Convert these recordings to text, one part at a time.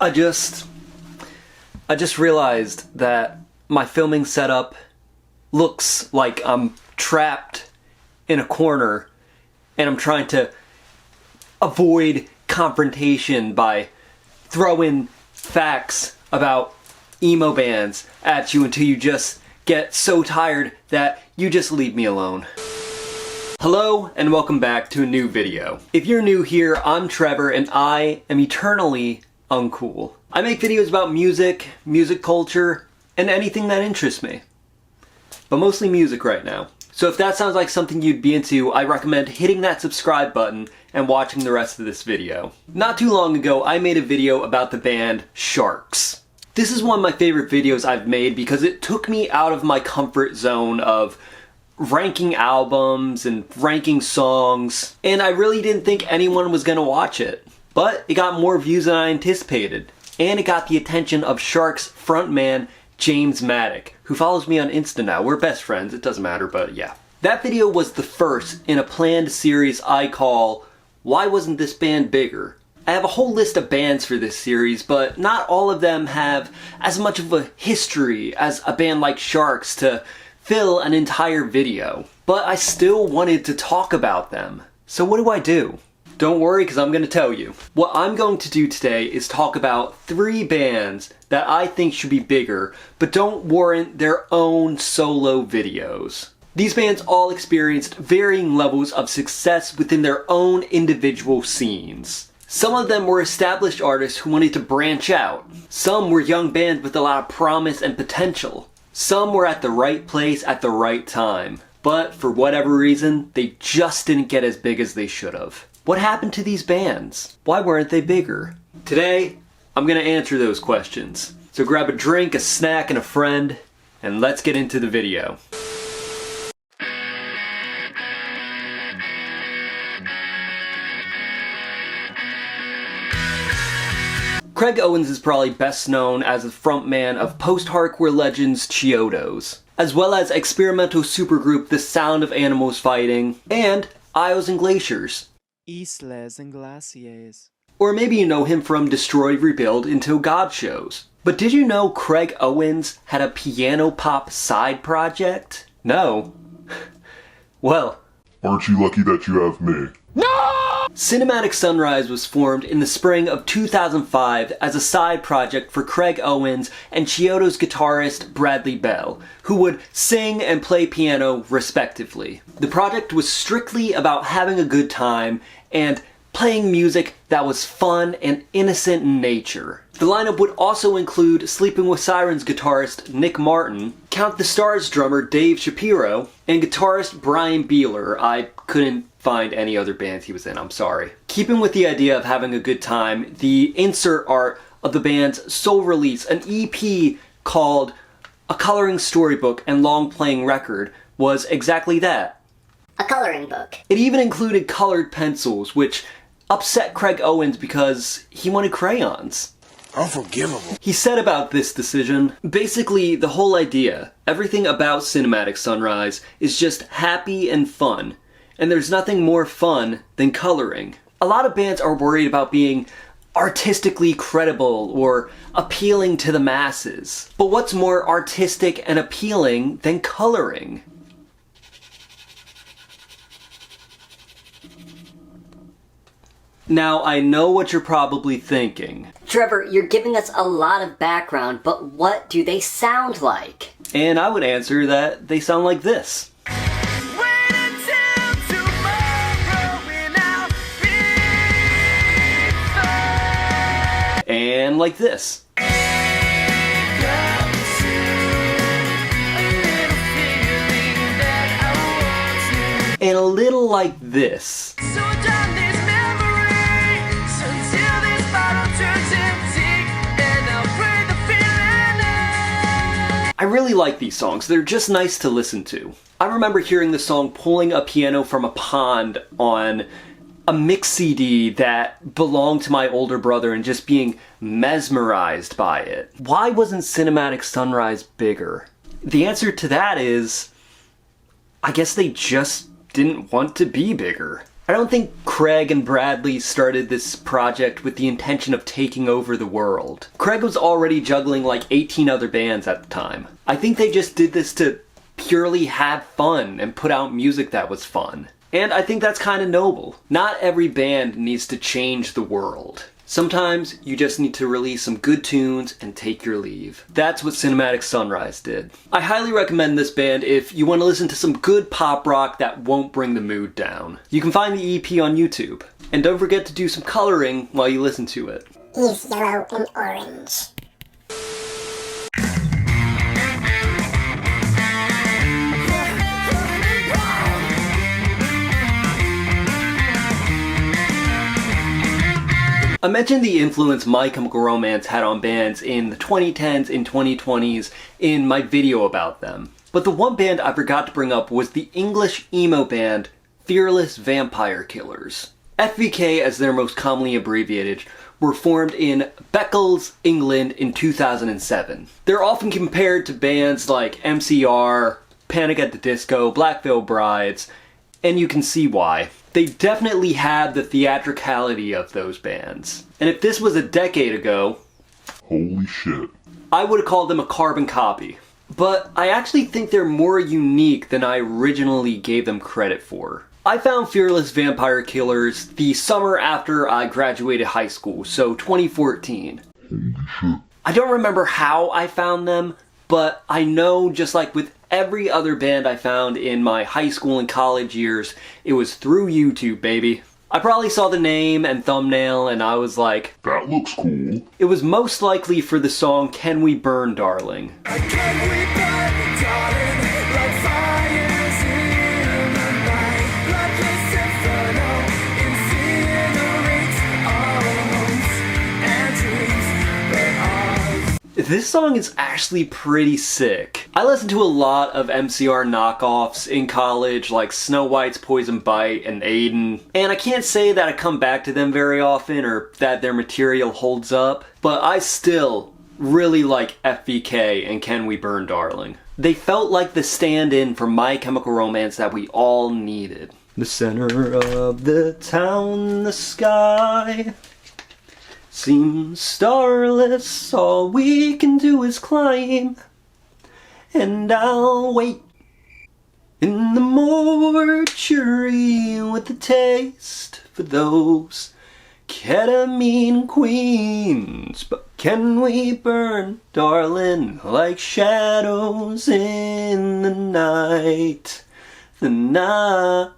I just realized that my filming setup looks like I'm trapped in a corner and I'm trying to avoid confrontation by throwing facts about emo bands at you until you just get so tired that you just leave me alone. Hello and welcome back to a new video. If you're new here, I'm Trevor and I am eternally uncool. I make videos about music, music culture, and anything that interests me. But mostly music right now. So if that sounds like something you'd be into, I recommend hitting that subscribe button and watching the rest of this video. Not too long ago, I made a video about the band Sharks. This is one of my favorite videos I've made because it took me out of my comfort zone of ranking albums and ranking songs, and I really didn't think anyone was gonna watch it. But it got more views than I anticipated, and it got the attention of Sharks frontman James Maddock, who follows me on Insta now. We're best friends, it doesn't matter, but yeah. That video was the first in a planned series I call Why Wasn't This Band Bigger? I have a whole list of bands for this series, but not all of them have as much of a history as a band like Sharks to fill an entire video. But I still wanted to talk about them. So what do? Don't worry, because I'm going to tell you. What I'm going to do today is talk about 3 bands that I think should be bigger, but don't warrant their own solo videos. These bands all experienced varying levels of success within their own individual scenes. Some of them were established artists who wanted to branch out. Some were young bands with a lot of promise and potential. Some were at the right place at the right time. But for whatever reason, they just didn't get as big as they should have. What happened to these bands? Why weren't they bigger? Today, I'm gonna answer those questions. So grab a drink, a snack, and a friend, and let's get into the video. Craig Owens is probably best known as the frontman of post-hardcore legends Chiodos, as well as experimental supergroup The Sound of Animals Fighting, and Isles and Glaciers. Islas and Glaciers. Or maybe you know him from Destroy, Rebuild, Until God shows. But did you know Craig Owens had a piano pop side project? No. Well. Aren't you lucky that you have me? No! Cinematic Sunrise was formed in the spring of 2005 as a side project for Craig Owens and Chiodos guitarist Bradley Bell, who would sing and play piano respectively. The project was strictly about having a good time and playing music that was fun and innocent in nature. The lineup would also include Sleeping with Sirens guitarist Nick Martin, Count the Stars drummer Dave Shapiro, and guitarist Brian Beeler. I couldn't find any other bands he was in, I'm sorry. Keeping with the idea of having a good time, the insert art of the band's sole release, an EP called A Coloring Storybook and Long Playing Record, was exactly that. A coloring book. It even included colored pencils, which upset Craig Owens because he wanted crayons. Unforgivable. He said about this decision, basically the whole idea, everything about Cinematic Sunrise is just happy and fun. And there's nothing more fun than coloring. A lot of bands are worried about being artistically credible or appealing to the masses. But what's more artistic and appealing than coloring? Now, I know what you're probably thinking. Trevor, you're giving us a lot of background, but what do they sound like? And I would answer that they sound like this. And like this. And a little like this. I really like these songs, they're just nice to listen to. I remember hearing the song Pulling a Piano from a Pond on a mix CD that belonged to my older brother and just being mesmerized by it. Why wasn't Cinematic Sunrise bigger? The answer to that is, I guess they just didn't want to be bigger. I don't think Craig and Bradley started this project with the intention of taking over the world. Craig was already juggling like 18 other bands at the time. I think they just did this to purely have fun and put out music that was fun. And I think that's kind of noble. Not every band needs to change the world. Sometimes you just need to release some good tunes and take your leave. That's what Cinematic Sunrise did. I highly recommend this band if you want to listen to some good pop rock that won't bring the mood down. You can find the EP on YouTube. And don't forget to do some coloring while you listen to it. Is yellow and orange. I mentioned the influence My Chemical Romance had on bands in the 2010s and 2020s in my video about them. But the one band I forgot to bring up was the English emo band Fearless Vampire Killers. FVK, as they're most commonly abbreviated, were formed in Beccles, England in 2007. They're often compared to bands like MCR, Panic at the Disco, Black Veil Brides, and you can see why. They definitely had the theatricality of those bands. And if this was a decade ago, Holy shit. I would have called them a carbon copy. But I actually think they're more unique than I originally gave them credit for. I found Fearless Vampire Killers the summer after I graduated high school, so 2014. Holy shit. I don't remember how I found them, but I know, just like with every other band I found in my high school and college years, it was through YouTube, baby. I probably saw the name and thumbnail and I was like, That looks cool. it was most likely for the song Can We Burn, Darling. This song is actually pretty sick. I listened to a lot of MCR knockoffs in college, like Snow White's Poison Bite and Aiden, and I can't say that I come back to them very often or that their material holds up, but I still really like FVK and Can We Burn, Darling. They felt like the stand-in for My Chemical Romance that we all needed. The center of the town, the sky seems starless, all we can do is climb, and I'll wait in the mortuary with a taste for those ketamine queens. But can we burn, darling, like shadows in the night? The night.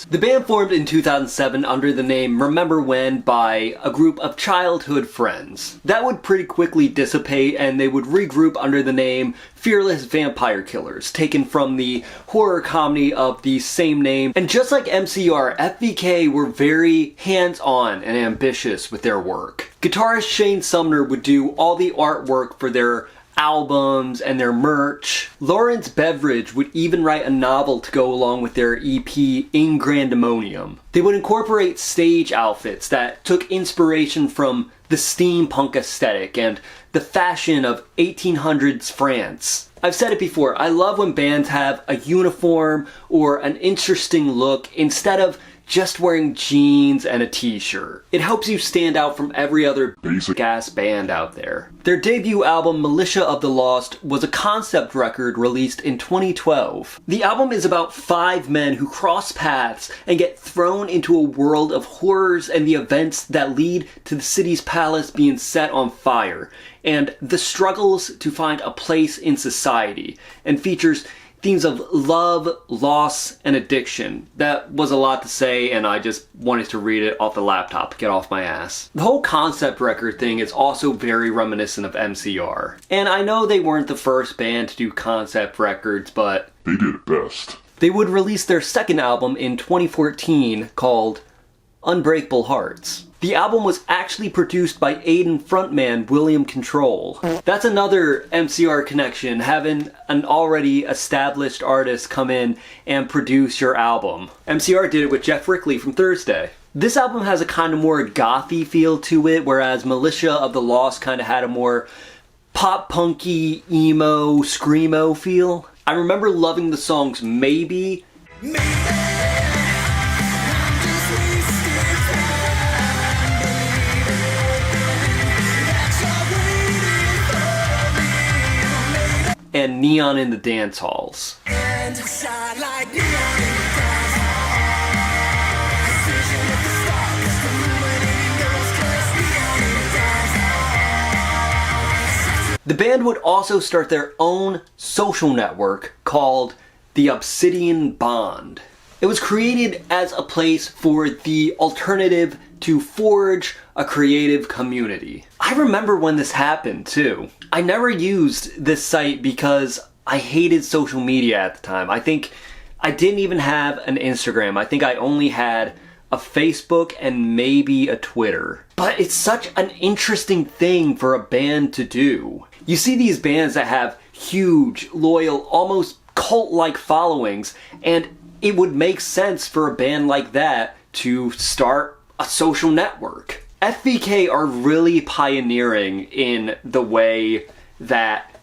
The band formed in 2007 under the name Remember When by a group of childhood friends. That would pretty quickly dissipate and they would regroup under the name Fearless Vampire Killers, taken from the horror comedy of the same name. And just like MCR, FVK were very hands-on and ambitious with their work. Guitarist Shane Sumner would do all the artwork for their albums and their merch. Lawrence Beveridge would even write a novel to go along with their EP In Grandemonium. They would incorporate stage outfits that took inspiration from the steampunk aesthetic and the fashion of 1800s France. I've said it before, I love when bands have a uniform or an interesting look instead of just wearing jeans and a t-shirt. It helps you stand out from every other basic ass band out there. Their debut album, Militia of the Lost, was a concept record released in 2012. The album is about 5 men who cross paths and get thrown into a world of horrors and the events that lead to the city's palace being set on fire, and the struggles to find a place in society, and features themes of love, loss, and addiction. That was a lot to say, and I just wanted to read it off the laptop, get off my ass. The whole concept record thing is also very reminiscent of MCR. And I know they weren't the first band to do concept records, but They did it best. they would release their second album in 2014 called Unbreakable Hearts. The album was actually produced by Aiden frontman William Control. That's another MCR connection, having an already established artist come in and produce your album. MCR did it with Jeff Rickley from Thursday. This album has a kind of more gothy feel to it, whereas Militia of the Lost kind of had a more pop-punky, emo, screamo feel. I remember loving the songs Maybe and Neon in the Dance Halls. The band would also start their own social network called the Obsidian Bond. It was created as a place for the alternative to forge a creative community. I remember when this happened too. I never used this site because I hated social media at the time. I think I didn't even have an Instagram. I think I only had a Facebook and maybe a Twitter. But it's such an interesting thing for a band to do. You see these bands that have huge, loyal, almost cult-like followings, and it would make sense for a band like that to start a social network. FBK are really pioneering in the way that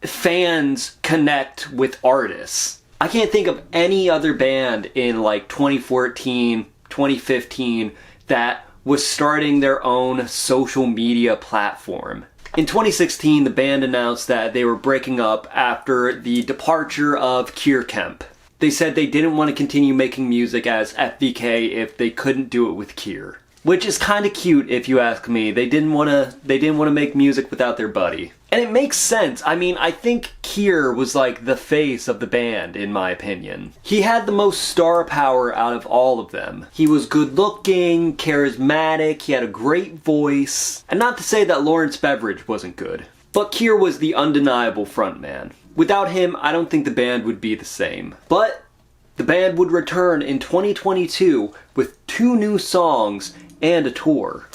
fans connect with artists. I can't think of any other band in like 2014, 2015 that was starting their own social media platform. In 2016, the band announced that they were breaking up after the departure of Kemp. They said they didn't want to continue making music as FBK if they couldn't do it with Kier. Which is kind of cute if you ask me. They didn't want to make music without their buddy. And it makes sense. I mean, I think Kier was like the face of the band, in my opinion. He had the most star power out of all of them. He was good looking, charismatic, he had a great voice. And not to say that Lawrence Beveridge wasn't good. But Kier was the undeniable frontman. Without him, I don't think the band would be the same. But the band would return in 2022 with 2 new songs and a tour.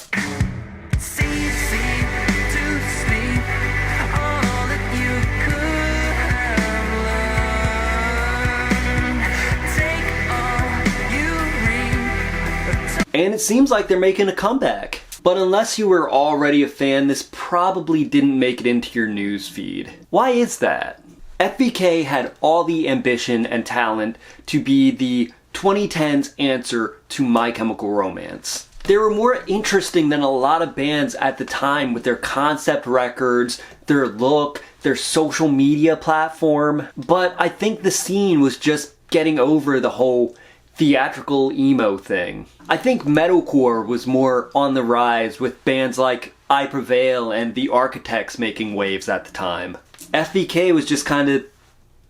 And it seems like they're making a comeback. But unless you were already a fan, this probably didn't make it into your news feed. Why is that? FBK had all the ambition and talent to be the 2010s answer to My Chemical Romance. They were more interesting than a lot of bands at the time with their concept records, their look, their social media platform. But I think the scene was just getting over the whole theatrical emo thing. I think metalcore was more on the rise with bands like I Prevail and The Architects making waves at the time. FBK was just kind of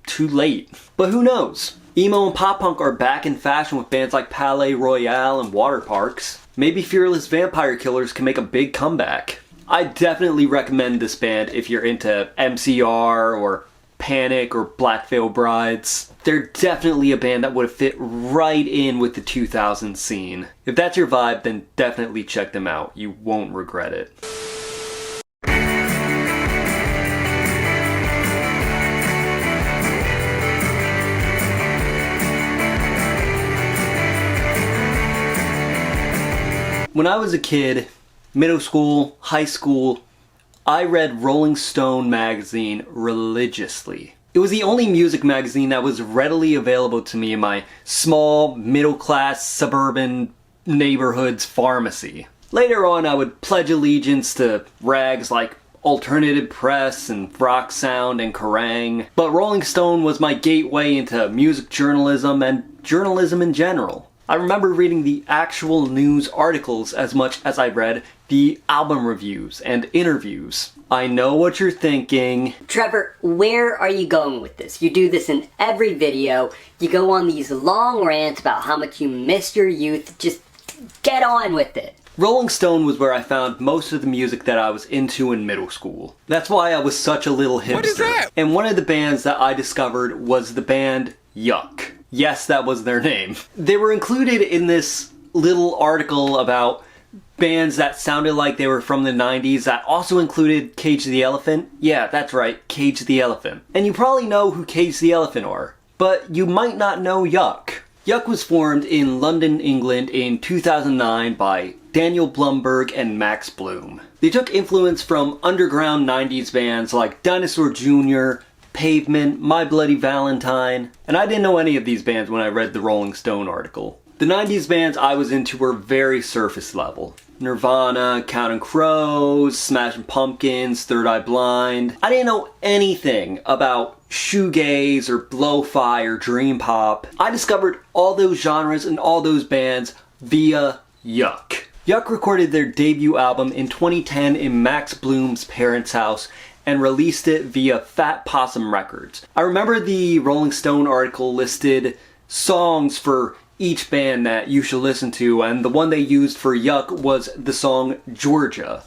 too late. But who knows? Emo and pop punk are back in fashion with bands like Palais Royale and Water Parks. Maybe Fearless Vampire Killers can make a big comeback. I definitely recommend this band if you're into MCR or Panic or Black Veil Brides. They're definitely a band that would have fit right in with the 2000s scene. If that's your vibe, then definitely check them out. You won't regret it. When I was a kid, middle school, high school, I read Rolling Stone magazine religiously. It was the only music magazine that was readily available to me in my small, middle-class, suburban neighborhood's pharmacy. Later on, I would pledge allegiance to rags like Alternative Press and Rock Sound and Kerrang! But Rolling Stone was my gateway into music journalism and journalism in general. I remember reading the actual news articles as much as I read the album reviews and interviews. I know what you're thinking. Trevor, where are you going with this? You do this in every video. You go on these long rants about how much you miss your youth. Just get on with it. Rolling Stone was where I found most of the music that I was into in middle school. That's why I was such a little hipster. What is that? And one of the bands that I discovered was the band Yuck. Yes, that was their name. They were included in this little article about bands that sounded like they were from the 90s that also included Cage the Elephant. Yeah, that's right, Cage the Elephant. And you probably know who Cage the Elephant are, but you might not know Yuck. Yuck was formed in London, England in 2009 by Daniel Blumberg and Max Bloom. They took influence from underground 90s bands like Dinosaur Jr., Pavement, My Bloody Valentine, and I didn't know any of these bands when I read the Rolling Stone article. The 90s bands I was into were very surface level. Nirvana, Counting Crows, Smashing Pumpkins, Third Eye Blind. I didn't know anything about shoegaze or lo-fi or dream pop. I discovered all those genres and all those bands via Yuck. Yuck recorded their debut album in 2010 in Max Bloom's parents' house and released it via Fat Possum Records. I remember the Rolling Stone article listed songs for each band that you should listen to, and the one they used for Yuck was the song Georgia.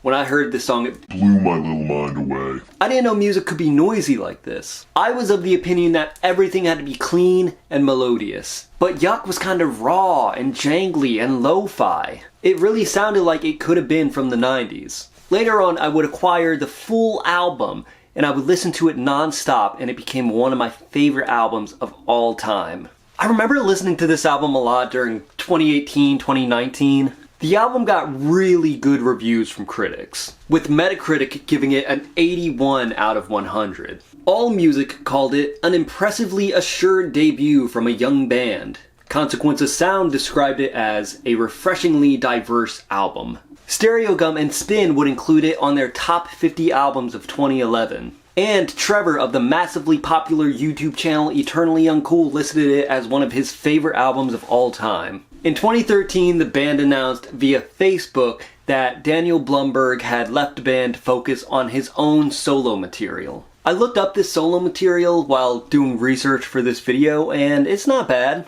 When I heard this song, it Blew my little mind away. I didn't know music could be noisy like this. I was of the opinion that everything had to be clean and melodious. But Yuck was kind of raw and jangly and lo-fi. It really sounded like it could have been from the 90s. Later on, I would acquire the full album and I would listen to it non-stop, and it became one of my favorite albums of all time. I remember listening to this album a lot during 2018, 2019. The album got really good reviews from critics, with Metacritic giving it an 81 out of 100. AllMusic called it an impressively assured debut from a young band. Consequence of Sound described it as a refreshingly diverse album. Stereogum and Spin would include it on their top 50 albums of 2011. And Trevor of the massively popular YouTube channel Eternally Uncool listed it as one of his favorite albums of all time. In 2013, the band announced via Facebook that Daniel Blumberg had left the band to focus on his own solo material. I looked up this solo material while doing research for this video, and it's not bad.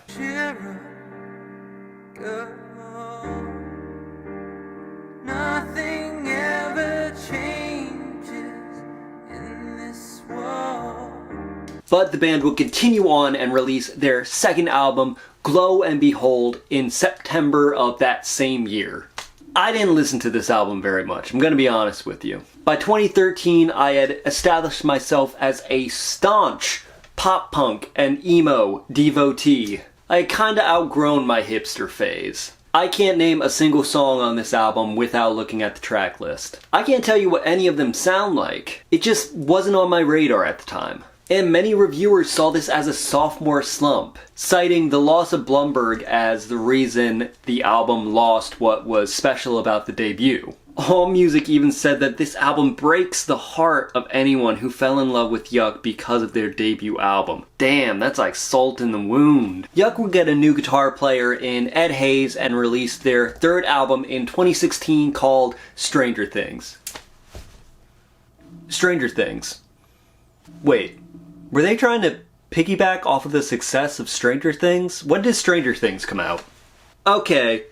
Nothing ever changes in this world. But the band would continue on and release their second album, Glow and Behold, in September of that same year. I didn't listen to this album very much, I'm gonna be honest with you. By 2013, I had established myself as a staunch pop punk and emo devotee. I had kinda outgrown my hipster phase. I can't name a single song on this album without looking at the track list. I can't tell you what any of them sound like. It just wasn't on my radar at the time. And many reviewers saw this as a sophomore slump, citing the loss of Blumberg as the reason the album lost what was special about the debut. AllMusic even said that this album breaks the heart of anyone who fell in love with Yuck because of their debut album. Damn, that's like salt in the wound. Yuck would get a new guitar player in Ed Hayes and released their third album in 2016 called Stranger Things. Stranger Things. Wait. Were they trying to piggyback off of the success of Stranger Things? When did Stranger Things come out? Okay,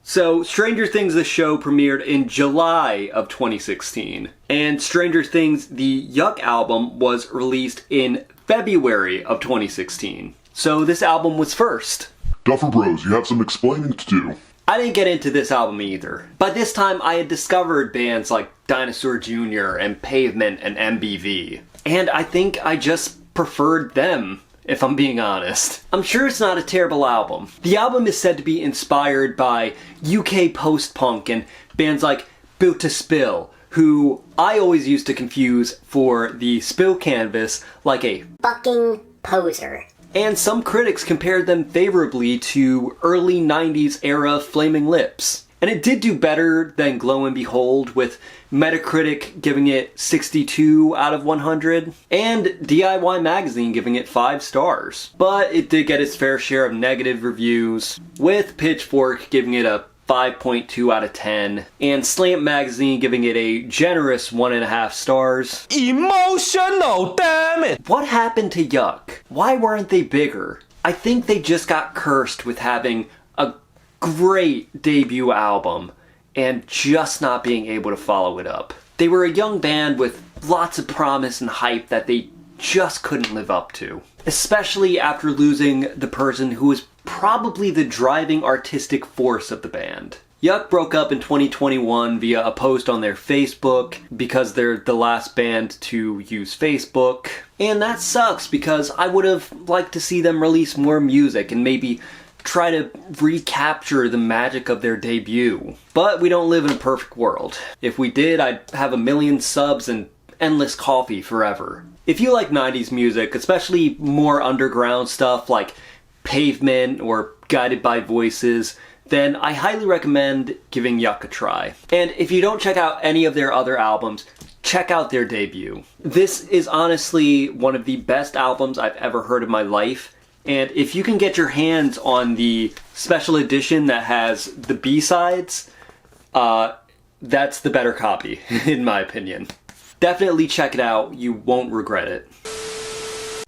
so Stranger Things, the show, premiered in July of 2016. And Stranger Things, the Yuck album, was released in February of 2016. So this album was first. Duffer Bros, you have some explaining to do. I didn't get into this album either. By this time, I had discovered bands like Dinosaur Jr. and Pavement and MBV. And I think I just preferred them, if I'm being honest. I'm sure it's not a terrible album. The album is said to be inspired by UK post-punk and bands like Built to Spill, who I always used to confuse for the Spill Canvas like a Fucking poser. And some critics compared them favorably to early 90s era Flaming Lips. And it did do better than Glow and Behold, with Metacritic giving it 62 out of 100, and DIY Magazine giving it 5 stars. But it did get its fair share of negative reviews, with Pitchfork giving it a 5.2 out of 10, and Slant Magazine giving it a generous 1.5 stars. Emotional, damn it! What happened to Yuck? Why weren't they bigger? I think they just got cursed with having a great debut album and just not being able to follow it up. They were a young band with lots of promise and hype that they just couldn't live up to. Especially after losing the person who was probably the driving artistic force of the band. Yuck broke up in 2021 via a post on their Facebook because they're the last band to use Facebook. And that sucks because I would have liked to see them release more music and maybe try to recapture the magic of their debut. But we don't live in a perfect world. If we did, I'd have 1 million subs and endless coffee forever. If you like 90s music, especially more underground stuff like Pavement or Guided by Voices, then I highly recommend giving Yuck a try. And if you don't check out any of their other albums, check out their debut. This is honestly one of the best albums I've ever heard in my life. And if you can get your hands on the special edition that has the B-sides, that's the better copy, in my opinion. Definitely check it out, you won't regret it.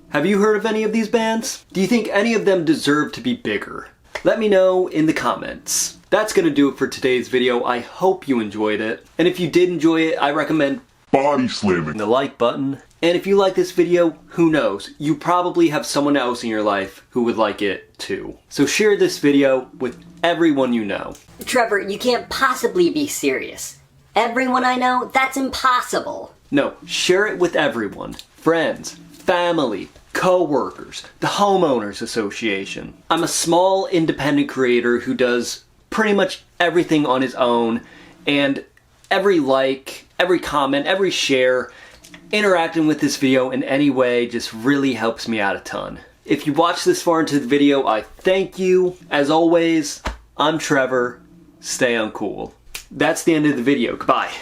Have you heard of any of these bands? Do you think any of them deserve to be bigger? Let me know in the comments. That's gonna do it for today's video. I hope you enjoyed it. And if you did enjoy it, I recommend Body slamming. the like button. And if you like this video, who knows? You probably have someone else in your life who would like it too. So share this video with everyone you know. Trevor, you can't possibly be serious. Everyone I know? That's impossible. No, share it with everyone. Friends, family, co-workers, the homeowners association. I'm a small independent creator who does pretty much everything on his own, and every like, every comment, every share, interacting with this video in any way just really helps me out a ton. If you watched this far into the video, I thank you. As always, I'm Trevor. Stay uncool. That's the end of the video. Goodbye.